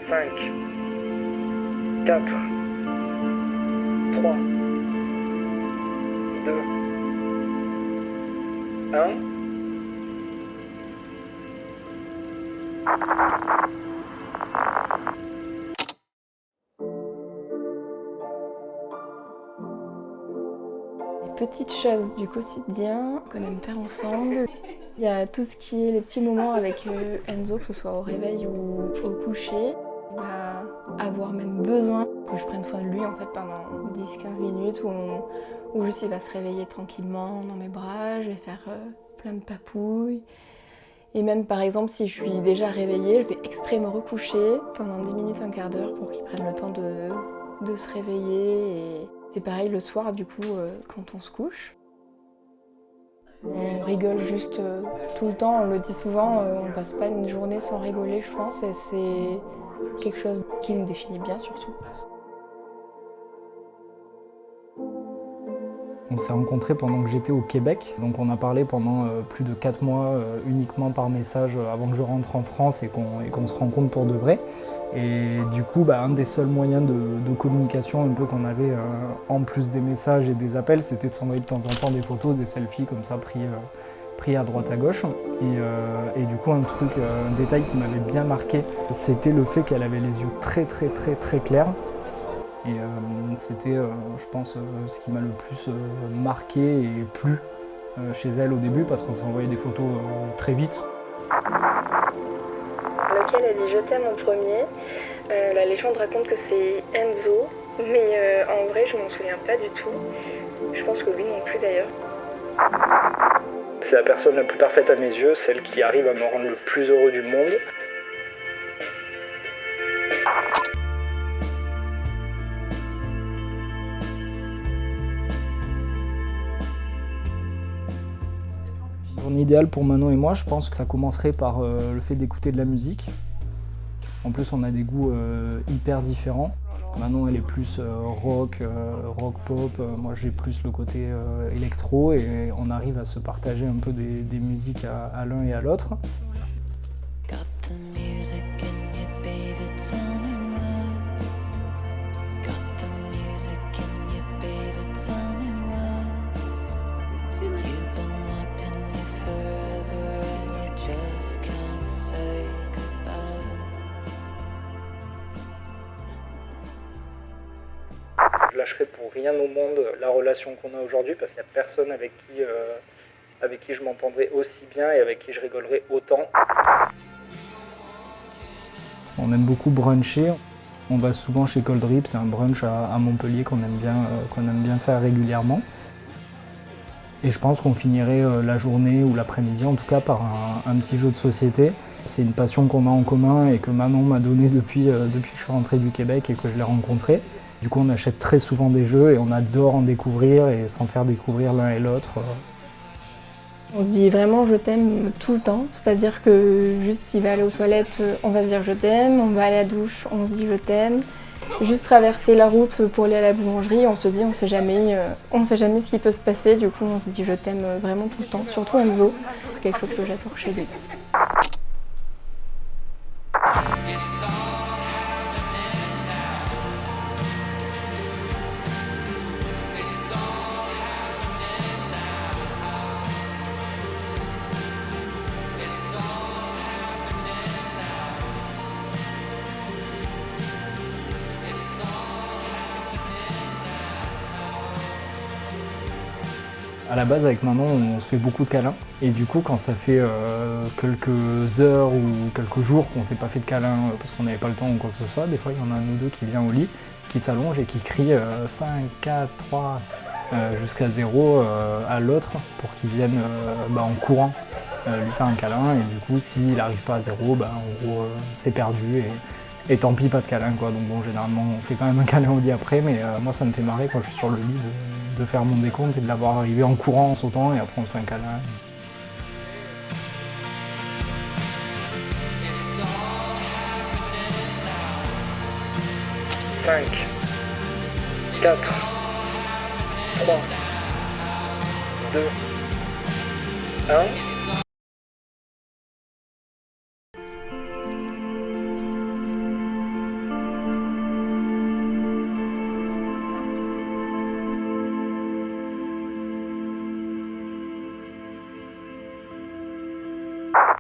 5, 4, 3, 2, 1. Les petites choses du quotidien qu'on aime faire ensemble. Il y a tout ce qui est les petits moments avec Enzo, que ce soit au réveil ou au coucher. Il va avoir même besoin que je prenne soin de lui en fait pendant 10-15 minutes où juste il va se réveiller tranquillement dans mes bras, je vais faire plein de papouilles. Et même par exemple si je suis déjà réveillée, je vais exprès me recoucher pendant 10 minutes, un quart d'heure pour qu'il prenne le temps de se réveiller. Et c'est pareil le soir du coup quand on se couche. On rigole juste tout le temps, on le dit souvent, on passe pas une journée sans rigoler je pense et c'est quelque chose qui nous définit bien surtout. On s'est rencontrés pendant que j'étais au Québec, donc on a parlé pendant plus de 4 mois uniquement par message avant que je rentre en France et qu'on se rencontre pour de vrai. Et du coup, un des seuls moyens de communication un peu qu'on avait en plus des messages et des appels, c'était de s'envoyer de temps en temps des photos, des selfies comme ça pris à droite à gauche. Et du coup, un détail qui m'avait bien marqué, c'était le fait qu'elle avait les yeux très clairs. Et c'était, je pense, ce qui m'a le plus marqué et plu chez elle au début, parce qu'on s'est envoyé des photos très vite. Lequel a dit je t'aime en premier. La légende raconte que c'est Enzo, mais en vrai je m'en souviens pas du tout. Je pense que lui non plus d'ailleurs. C'est la personne la plus parfaite à mes yeux, celle qui arrive à me rendre le plus heureux du monde. Journée idéale pour Manon et moi, je pense que ça commencerait par le fait d'écouter de la musique. En plus, on a des goûts hyper différents. Manon, elle est plus rock pop, moi j'ai plus le côté électro, et on arrive à se partager un peu des musiques à l'un et à l'autre. Je lâcherai pour rien au monde la relation qu'on a aujourd'hui, parce qu'il n'y a personne avec qui je m'entendrai aussi bien et avec qui je rigolerai autant. On aime beaucoup bruncher. On va souvent chez Cold Rip, c'est un brunch à Montpellier qu'on aime bien faire régulièrement. Et je pense qu'on finirait la journée ou l'après-midi en tout cas par un petit jeu de société. C'est une passion qu'on a en commun et que Manon m'a donnée depuis que je suis rentré du Québec et que je l'ai rencontré. Du coup, on achète très souvent des jeux et on adore en découvrir et s'en faire découvrir l'un et l'autre. On se dit vraiment je t'aime tout le temps, c'est-à-dire que juste il va aller aux toilettes, on va se dire je t'aime, on va aller à la douche, on se dit je t'aime. Juste traverser la route pour aller à la boulangerie, on se dit on sait jamais ce qui peut se passer, du coup on se dit je t'aime vraiment tout le temps, surtout Enzo, c'est quelque chose que j'adore chez lui. À la base, avec Manon, on se fait beaucoup de câlins. Et du coup, quand ça fait quelques heures ou quelques jours qu'on ne s'est pas fait de câlins parce qu'on n'avait pas le temps ou quoi que ce soit, des fois, il y en a un ou deux qui vient au lit, qui s'allonge et qui crie 5, 4, 3 jusqu'à 0 à l'autre pour qu'il vienne en courant lui faire un câlin. Et du coup, s'il n'arrive pas à 0, en gros, c'est perdu. Et tant pis, pas de câlin, quoi. Donc bon, généralement, on fait quand même un câlin au lit après, mais moi, ça me fait marrer quand je suis sur le lit de faire mon décompte et de l'avoir arrivé en courant, en sautant, et après on se fait un câlin. 5, 4, 3, 2, 1.